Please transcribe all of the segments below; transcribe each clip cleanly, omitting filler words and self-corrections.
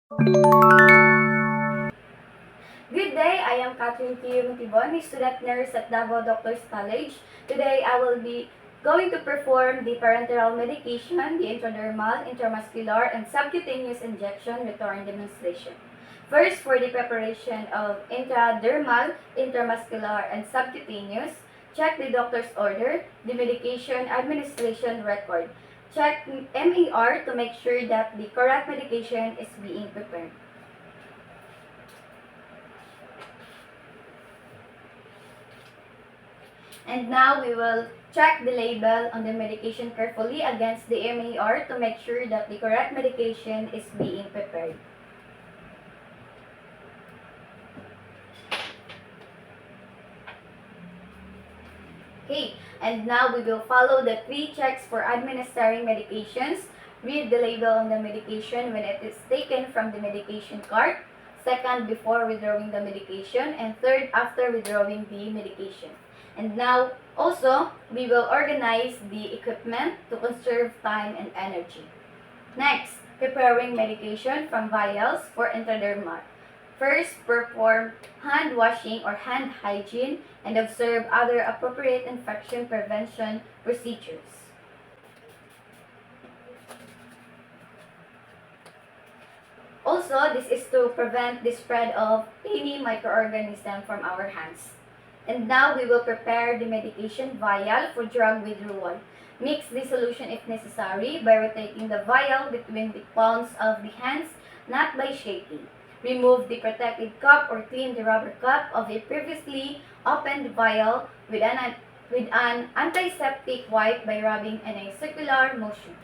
Good day, I am Catherine Q. Montibon, student nurse at Davao Doctors College. Today I will be going to perform the parenteral medication, the intradermal, intramuscular, and subcutaneous injection with Torrent demonstration. First, for the preparation of intradermal, intramuscular, and subcutaneous, check the doctor's order, the medication administration record. Check MAR to make sure that the correct medication is being prepared. And now we will check the label on the medication carefully against the MAR to make sure that the correct medication is being prepared. Okay, and now we will follow the 3 checks for administering medications. Read the label on the medication when it is taken from the medication cart. Second, before withdrawing the medication. And third, after withdrawing the medication. And now, also, we will organize the equipment to conserve time and energy. Next, preparing medication from vials for intradermal. First, perform hand washing or hand hygiene and observe other appropriate infection prevention procedures. Also, this is to prevent the spread of any microorganism from our hands. And now we will prepare the medication vial for drug withdrawal. Mix the solution if necessary by rotating the vial between the palms of the hands, not by shaking. Remove the protective cup or clean the rubber cup of a previously opened vial with an antiseptic wipe by rubbing in a circular motion.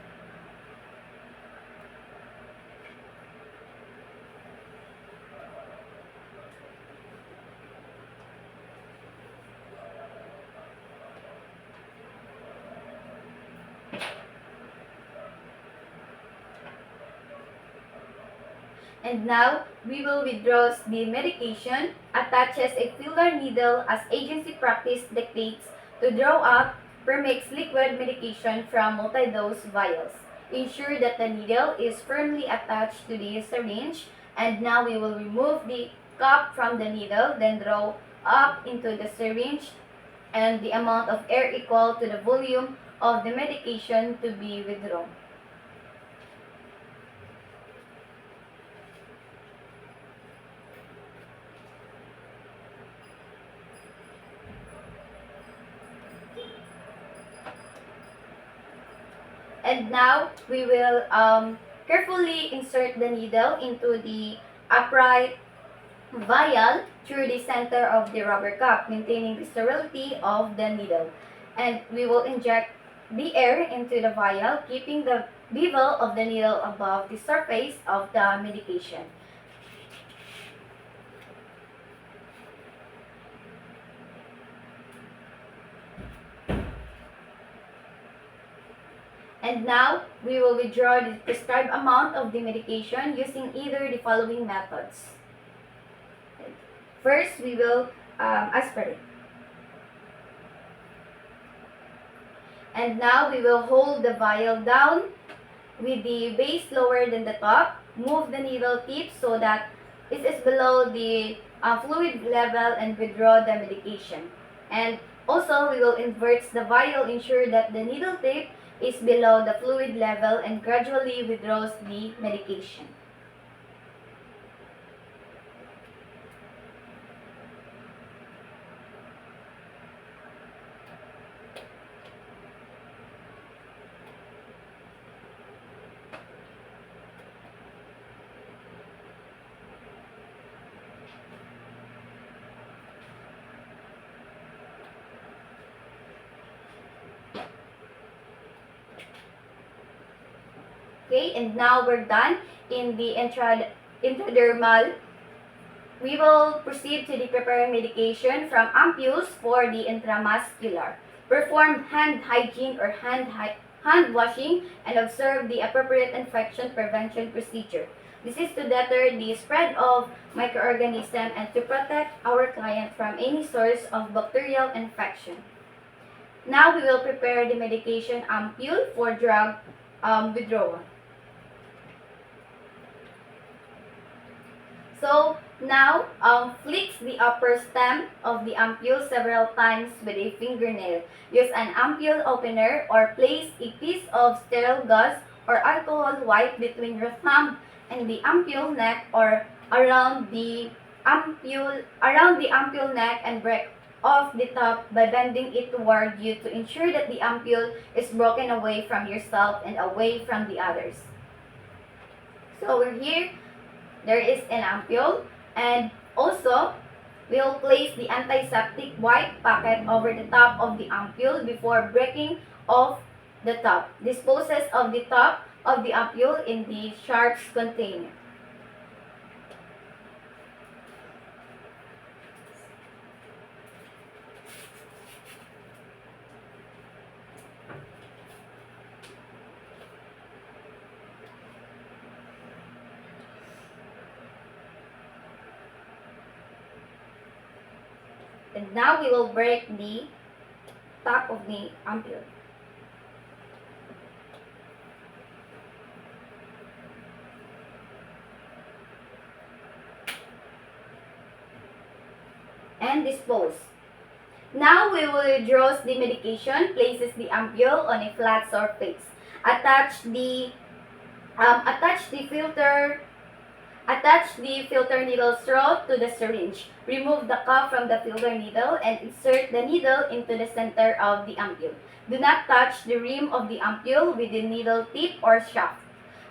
And now, we will withdraw the medication, attaches a filler needle as agency practice dictates to draw up per-mix liquid medication from multi-dose vials. Ensure that the needle is firmly attached to the syringe. And now we will remove the cup from the needle, then draw up into the syringe and the amount of air equal to the volume of the medication to be withdrawn. And now, we will carefully insert the needle into the upright vial through the center of the rubber cup, maintaining the sterility of the needle. And we will inject the air into the vial, keeping the bevel of the needle above the surface of the medication. And now, we will withdraw the prescribed amount of the medication using either the following methods. First, we will aspirate. And now, we will hold the vial down with the base lower than the top. Move the needle tip so that it is below the fluid level and withdraw the medication. And also, we will invert the vial, ensure that the needle tip is below the fluid level and gradually withdraws the medication. Okay, and now we're done in the intradermal. We will proceed to the preparing medication from ampules for the intramuscular. Perform hand hygiene or hand washing and observe the appropriate infection prevention procedure. This is to deter the spread of microorganisms and to protect our client from any source of bacterial infection. Now we will prepare the medication ampule for drug withdrawal. So now, flex the upper stem of the ampule several times with a fingernail. Use an ampule opener or place a piece of sterile gauze or alcohol wipe between your thumb and the ampule neck or around the ampule neck and break off the top by bending it toward you to ensure that the ampule is broken away from yourself and away from the others. So we're here, there is an ampule, and also we'll place the antiseptic wipe packet over the top of the ampule before breaking off the top. Disposes of the top of the ampule in the sharps container. And now we will break the top of the ampule. And dispose. Now we will withdraw the medication, places the ampule on a flat surface. Attach the filter needle straw to the syringe. Remove the cup from the filter needle and insert the needle into the center of the ampule. Do not touch the rim of the ampule with the needle tip or shaft.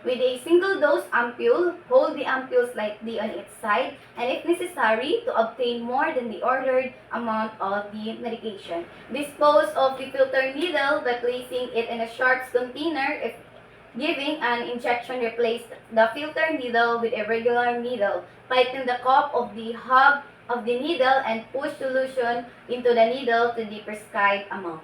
With a single dose ampule, hold the ampule slightly on its side and if necessary to obtain more than the ordered amount of the medication. Dispose of the filter needle by placing it in a sharps container. If giving an injection, replace the filter needle with a regular needle. Tighten the cup of the hub of the needle and push solution into the needle to the prescribed amount.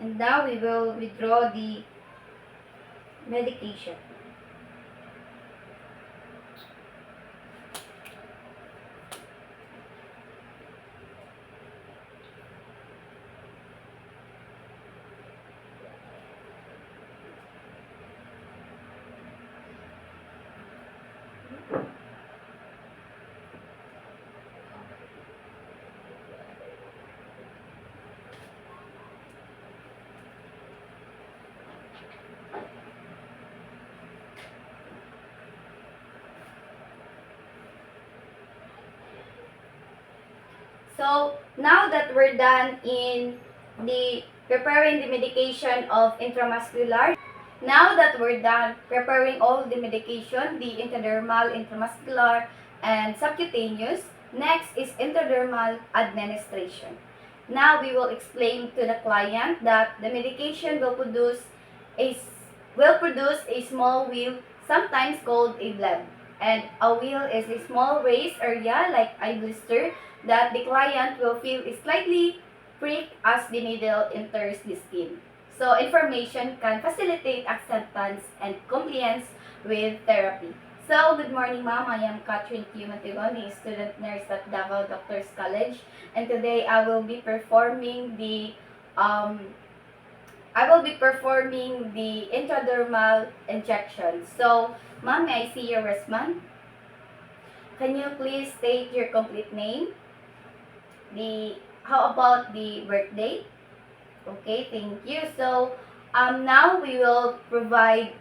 And now we will withdraw the medication. So, now that we're done in the preparing the medication of intramuscular, now that we're done preparing all the medication, the intradermal, intramuscular, and subcutaneous, next is intradermal administration. Now we will explain to the client that the medication a will produce a small wheal, sometimes called a bleb. And a wheal is a small raised area like eye blister that the client will feel is slightly prick as the needle enters the skin. So information can facilitate acceptance and compliance with therapy. So, good morning ma'am. I am Catherine Q. Matigoni, student nurse at Davao Doctors College. And today I will be performing the intradermal injection. So, ma'am, may I see your wristband? Can you please state your complete name? How about the birthday? Okay, thank you. So, now we will provide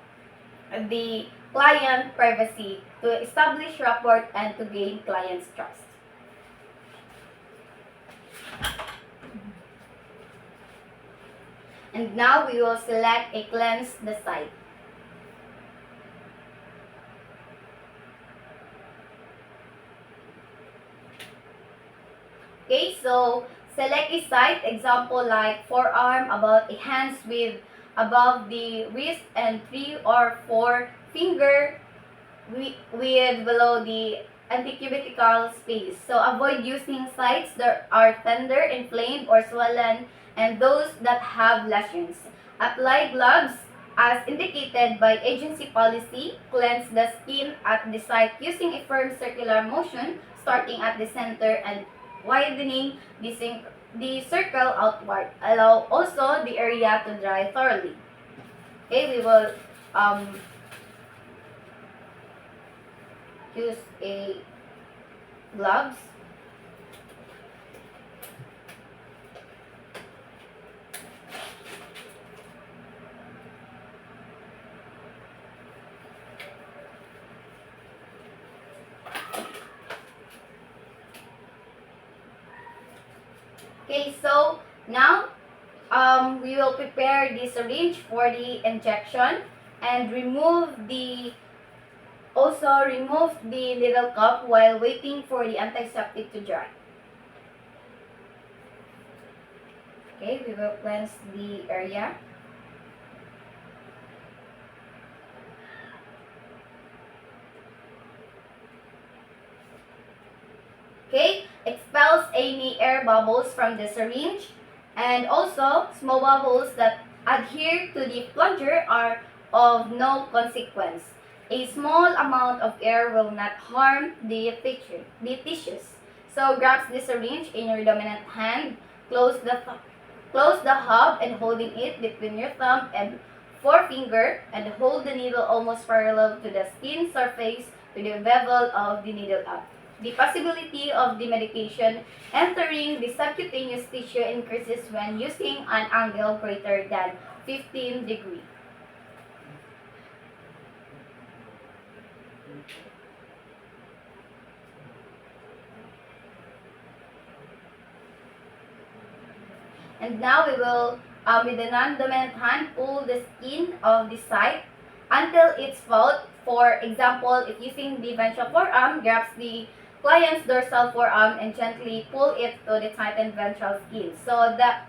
the client privacy to establish rapport and to gain client's trust. And now we will select a cleanse the site. Okay, so select a site, example like forearm, about a hands with above the wrist, and 3 or 4 finger with below the anticutical space. So avoid using sites that are tender, inflamed, or swollen, and those that have lesions. Apply gloves as indicated by agency policy. Cleanse the skin at the site using a firm circular motion starting at the center and widening the circle outward. Allow also the area to dry thoroughly. Okay, we will use a gloves. Okay, so now we will prepare the syringe for the injection and remove the needle cup while waiting for the antiseptic to dry. Okay, we will cleanse the area. Okay, expels any air bubbles from the syringe, and also small bubbles that adhere to the plunger are of no consequence. A small amount of air will not harm the tissues. So grasp the syringe in your dominant hand, close the hub and holding it between your thumb and forefinger, and hold the needle almost parallel to the skin surface to the bevel of the needle up. The possibility of the medication entering the subcutaneous tissue increases when using an angle greater than 15 degrees. And now we will, with the non-dominant hand, pull the skin of the site until it's felt. For example, if using the ventral forearm, grabs the client's dorsal forearm and gently pull it to the tightened ventral skin. So that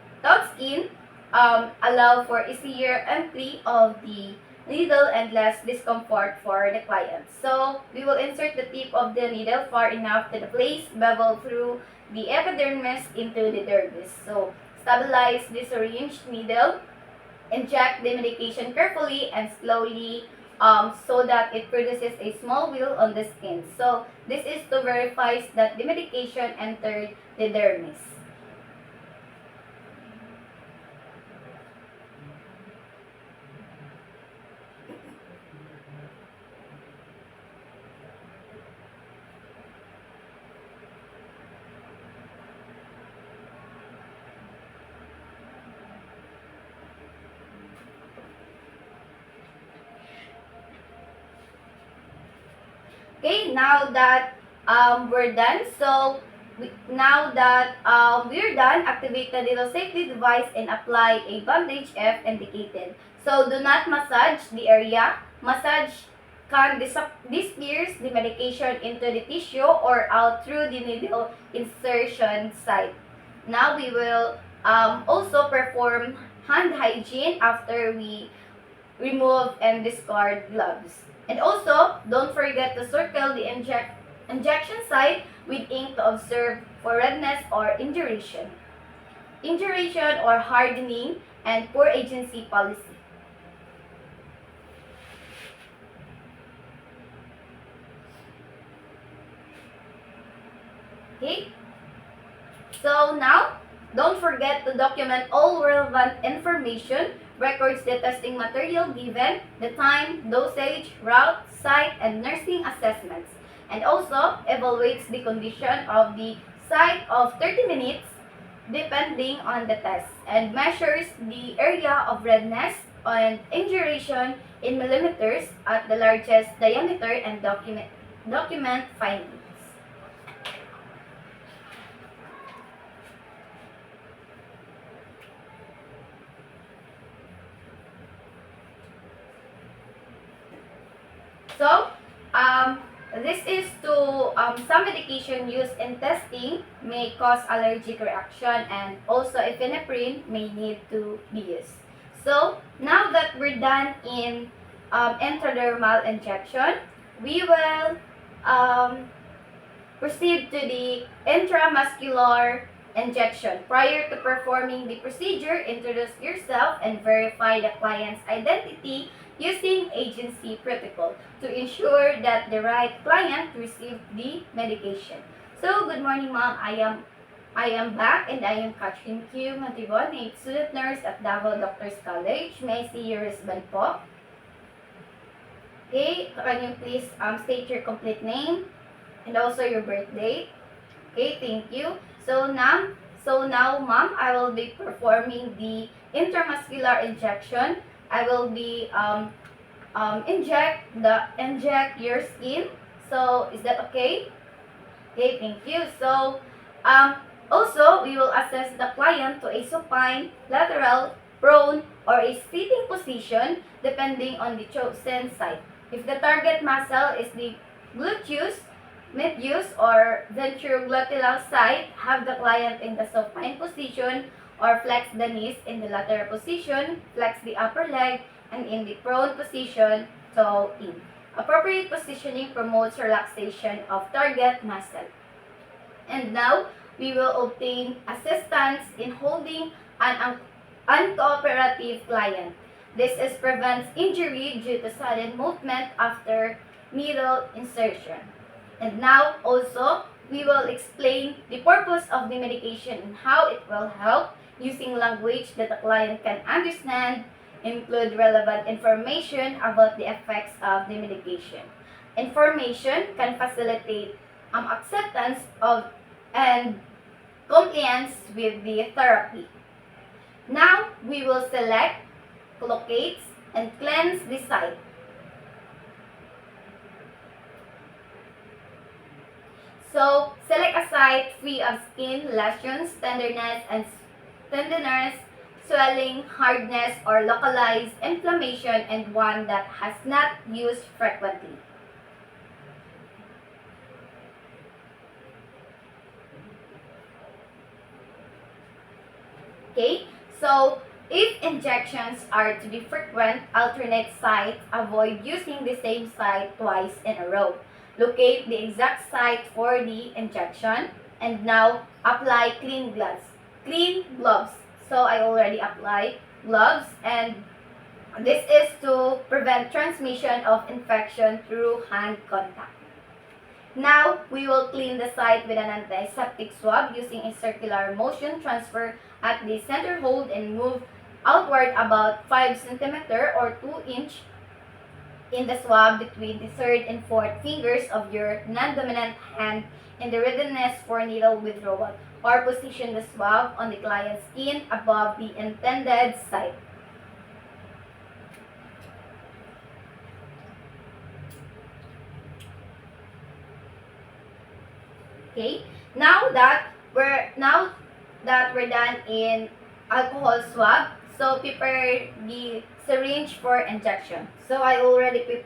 skin allow for easier entry of the needle and less discomfort for the client. So we will insert the tip of the needle far enough to the place bevel through the epidermis into the dermis. So stabilize the syringe needle, inject the medication carefully and slowly so that it produces a small wheel on the skin. So this is to verify that the medication entered the dermis. Okay, now that we're done, so now that we're done, activate the little safety device and apply a bandage if indicated. So do not massage the area. Massage can disperse the medication into the tissue or out through the needle insertion site. Now we will also perform hand hygiene after we remove and discard gloves. And also, don't forget to circle the injection site with ink to observe for redness or induration. Induration or hardening and poor agency policy. Okay? So now, don't forget to document all relevant information, records the testing material given, the time, dosage, route, site, and nursing assessments, and also evaluates the condition of the site of 30 minutes depending on the test, and measures the area of redness and induration in millimeters at the largest diameter and document findings. So, this is to some medication used in testing may cause allergic reaction, and also epinephrine may need to be used. So, now that we're done in intradermal injection, we will proceed to the intramuscular injection. Prior to performing the procedure, introduce yourself and verify the client's identity using agency protocol to ensure that the right client received the medication. So, good morning, ma'am. I am back and I am Catherine Q. Matibon, a student nurse at Davao Doctors College. May I see your wristband po? Okay, can you please state your complete name and also your birth date? Okay, thank you. So now, ma'am, I will be performing the intramuscular injection. I will be inject your skin. So is that okay? Okay, thank you. So also we will assess the client to a supine, lateral, prone, or a sitting position depending on the chosen site. If the target muscle is the gluteus, medius, or ventrogluteal side, have the client in the supine position or flex the knees in the lateral position, flex the upper leg, and in the prone position, toe in. Appropriate positioning promotes relaxation of target muscle. And now, we will obtain assistance in holding an uncooperative client. This prevents injury due to sudden movement after needle insertion. And now, also, we will explain the purpose of the medication and how it will help using language that the client can understand, include relevant information about the effects of the medication. Information can facilitate acceptance of and compliance with the therapy. Now, we will select, locate, and cleanse the site. So, select a site free of skin, lesions, tenderness, swelling, hardness, or localized inflammation, and one that has not used frequently. Okay, so if injections are to be frequent, alternate sites, avoid using the same site twice in a row. Locate the exact site for the injection, and now apply clean gloves. Clean gloves. So I already applied gloves, and this is to prevent transmission of infection through hand contact. Now, we will clean the site with an antiseptic swab using a circular motion transfer at the center hold and move outward about 5 cm or 2 inch in the swab between the third and fourth fingers of your non-dominant hand in the readiness for needle withdrawal, or position the swab on the client's skin above the intended site. Okay, now that we're done in alcohol swab, so prepare the syringe for injection. So I already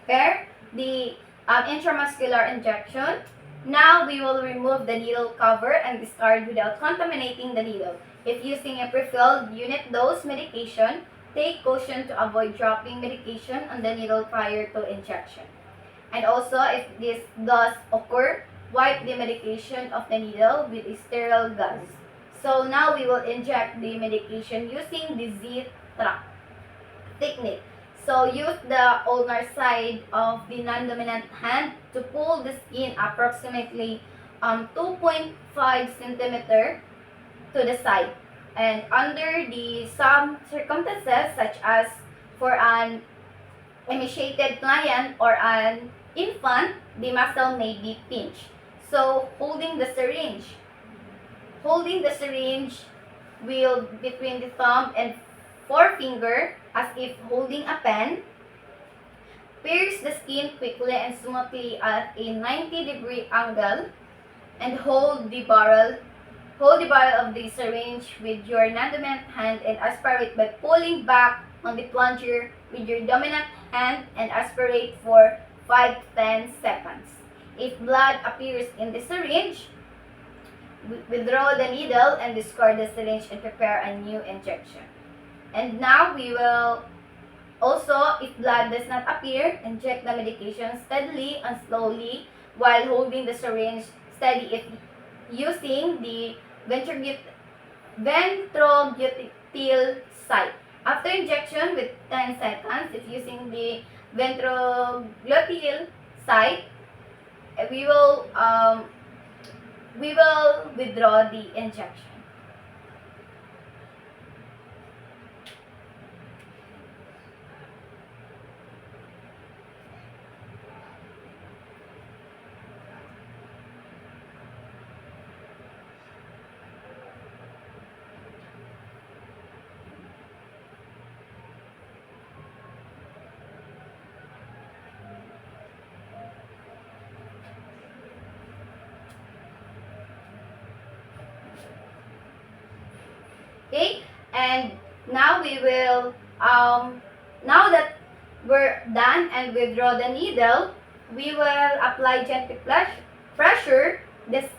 prepared the intramuscular injection. Now we will remove the needle cover and discard without contaminating the needle. If using a prefilled unit dose medication, take caution to avoid dropping medication on the needle prior to injection. And also, if this does occur, wipe the medication of the needle with a sterile gauze. So now we will inject the medication using the Z-track technique. So use the ulnar side of the non-dominant hand to pull the skin approximately 2.5 cm to the side. And under some circumstances, such as for an emaciated client or an infant, the muscle may be pinched. So, holding the syringe will between the thumb and forefinger as if holding a pen. Pierce the skin quickly and smoothly at a 90-degree angle, and hold the barrel of the syringe with your non-dominant hand and aspirate by pulling back on the plunger with your dominant hand and aspirate for 5 to 10 seconds. If blood appears in the syringe, withdraw the needle and discard the syringe and prepare a new injection. And now we will also, if blood does not appear, inject the medication steadily and slowly while holding the syringe steady if using the ventrogluteal site. After injection with 10 seconds, if using the ventrogluteal site, we will withdraw the injection. Okay, and now we will, now that we're done and withdraw the needle, we will apply gentle pressure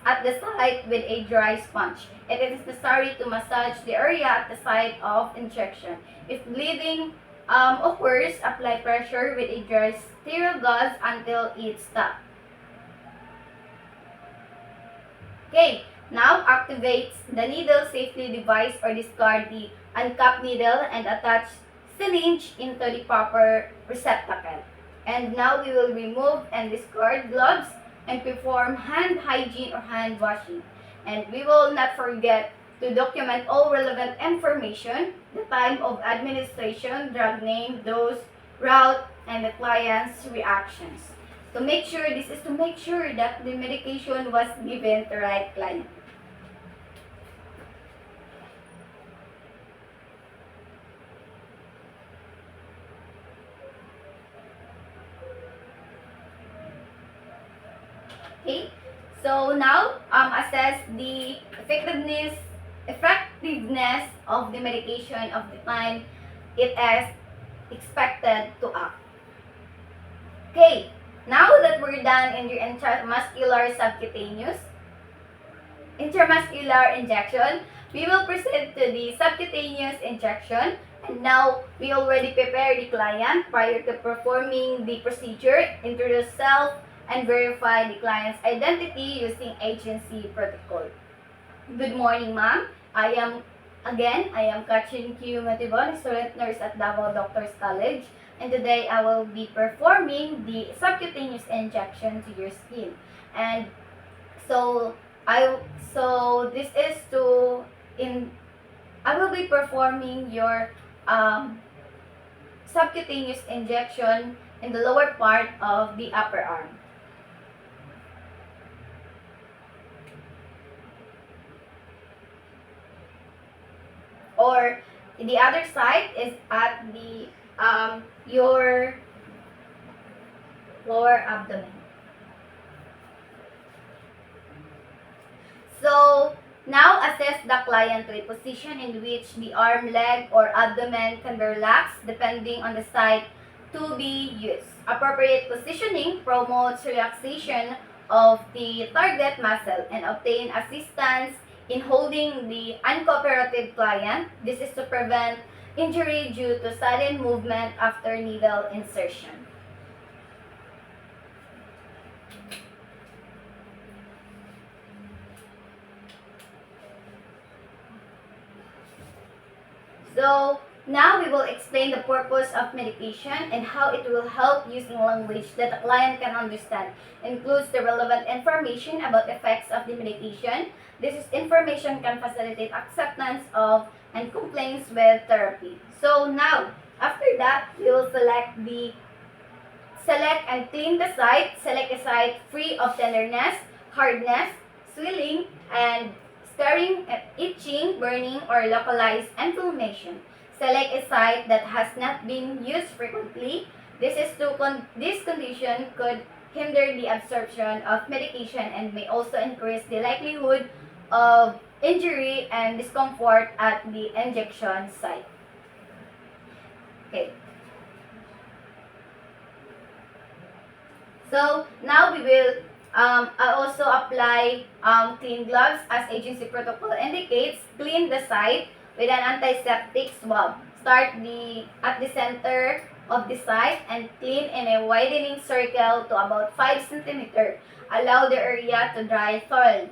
at the site with a dry sponge. It is necessary to massage the area at the site of injection. If bleeding occurs, apply pressure with a dry sterile gauze until it stops. Okay, now activate the needle safely device or discard the uncapped needle and attach syringe into the proper receptacle. And now we will remove and discard gloves and perform hand hygiene or hand washing. And we will not forget to document all relevant information, the time of administration, drug name, dose, route, and the client's reactions. To make sure, this is to make sure that the medication was given to the right client. Okay, so now assess the effectiveness of the medication of the time it is expected to act. Okay, now that we're done in your intramuscular injection, we will proceed to the subcutaneous injection. And now, we already prepare the client prior to performing the procedure, introduce self, and verify the client's identity using agency protocol. Good morning, ma'am. I am Katrin Q. Matibon, student nurse at Davao Doctors College. And today I will be performing the subcutaneous injection to your skin. And I will be performing your subcutaneous injection in the lower part of the upper arm. Or the other side is at the your lower abdomen. So now assess the client position in which the arm, leg, or abdomen can be relaxed depending on the site to be used. Appropriate positioning promotes relaxation of the target muscle and obtain assistance in holding the uncooperative client. This is to prevent injury due to sudden movement after needle insertion. So, now we will explain the purpose of medication and how it will help using language that the client can understand. Includes the relevant information about effects of the medication. This information can facilitate acceptance of and complaints with therapy. So now, after that, we will select and clean the site. Select a site free of tenderness, hardness, swelling, and scarring, itching, burning, or localized inflammation. Select a site that has not been used frequently. This condition could hinder the absorption of medication and may also increase the likelihood of injury and discomfort at the injection site. Okay. So now we will also apply clean gloves as agency protocol indicates. Clean the site with an antiseptic swab. Start at the center of the site and clean in a widening circle to about 5 cm. Allow the area to dry thoroughly.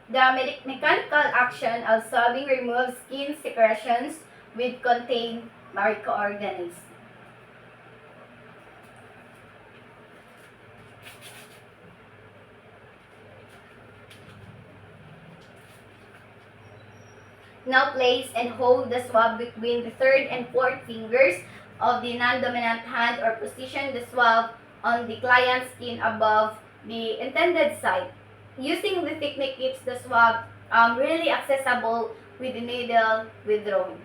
The mechanical action of swabbing removes skin secretions which contain microorganisms. Now place and hold the swab between the third and fourth fingers of the non-dominant hand or position the swab on the client's skin above the intended site. Using the technique keeps the swab really accessible with the needle withdrawn.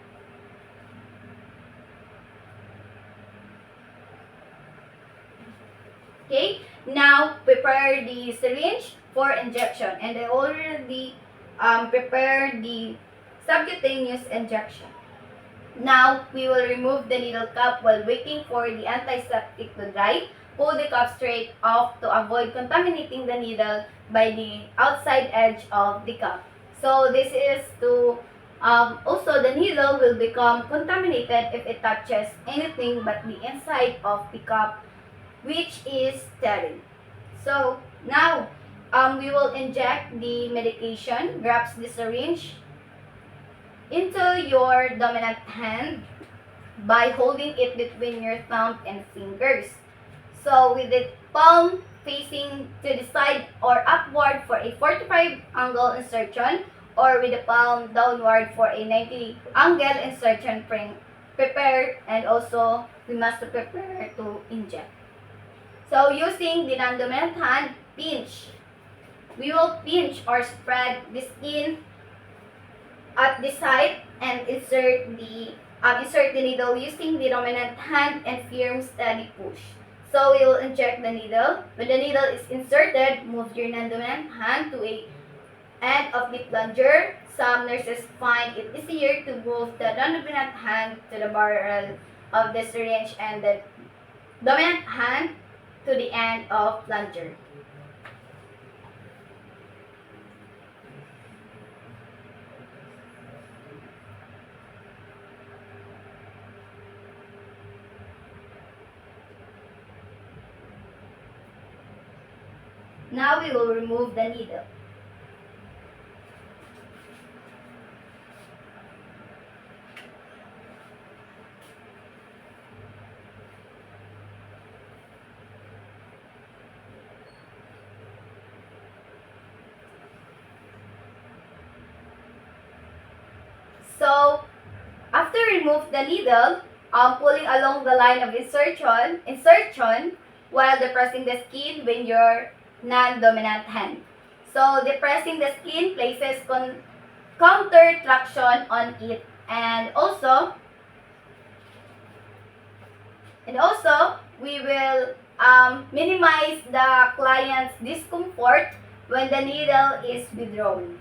Okay, now prepare the syringe for injection, and I already prepared the subcutaneous injection. Now, we will remove the needle cap while waiting for the antiseptic to dry. Pull the cap straight off to avoid contaminating the needle by the outside edge of the cap. So, this is to also the needle will become contaminated if it touches anything but the inside of the cap, which is sterile. So, now we will inject the medication. Grasp the syringe into your dominant hand by holding it between your thumb and fingers. So with the palm facing to the side or upward for a 45 angle insertion, or with the palm downward for a 90 angle insertion, prepare, and also we must prepare to inject. So using the non-dominant hand, pinch. We will pinch or spread the skin at the side and insert the needle using the dominant hand and firm steady push. So we will inject the needle. When the needle is inserted, move your non-dominant hand to a end of the plunger. Some nurses find it easier to move the non-dominant hand to the barrel of the syringe and the dominant hand to the end of plunger. Now we will remove the needle. So, after remove the needle, pulling along the line of insertion while depressing the skin with your non-dominant hand. So, depressing the skin places counter traction on it, and also we will minimize the client's discomfort when the needle is withdrawn.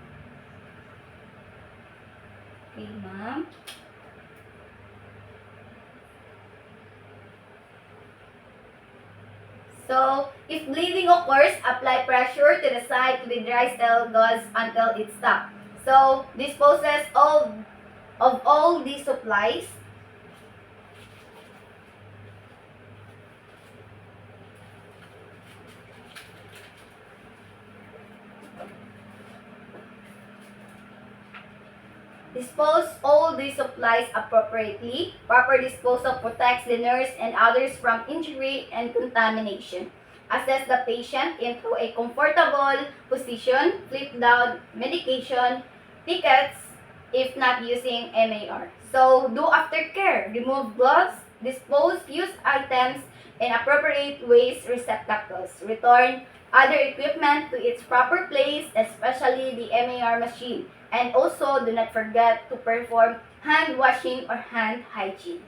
Okay, ma'am. So, if bleeding occurs, apply pressure to the site to the dry cell gauze until it stops. So, disposes of all the supplies. Dispose all the supplies appropriately. Proper disposal protects the nurse and others from injury and contamination. Assess the patient into a comfortable position. Flip down medication tickets if not using MAR. So, do aftercare. Remove gloves. Dispose used items in appropriate waste receptacles. Return other equipment to its proper place, especially the MAR machine. And also, do not forget to perform hand washing or hand hygiene.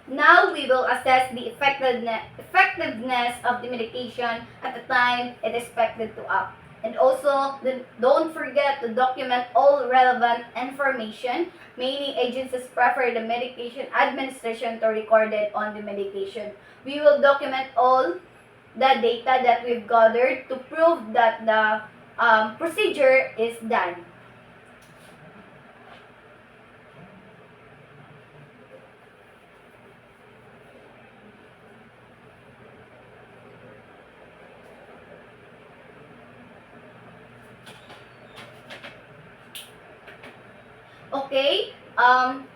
Now, we will assess the effectiveness of the medication at the time it is expected to act. And also, don't forget to document all relevant information. Many agencies prefer the medication administration to record it on the medication. We will document all the data that we've gathered to prove that the procedure is done. Okay,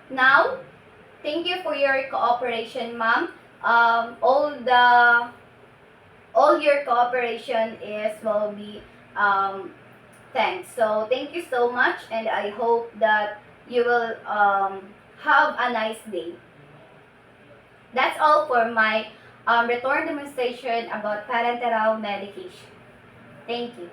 now, thank you for your cooperation, ma'am. All your cooperation will be thanks. So thank you so much, and I hope that you will have a nice day. That's all for my return demonstration about parenteral medication. Thank you.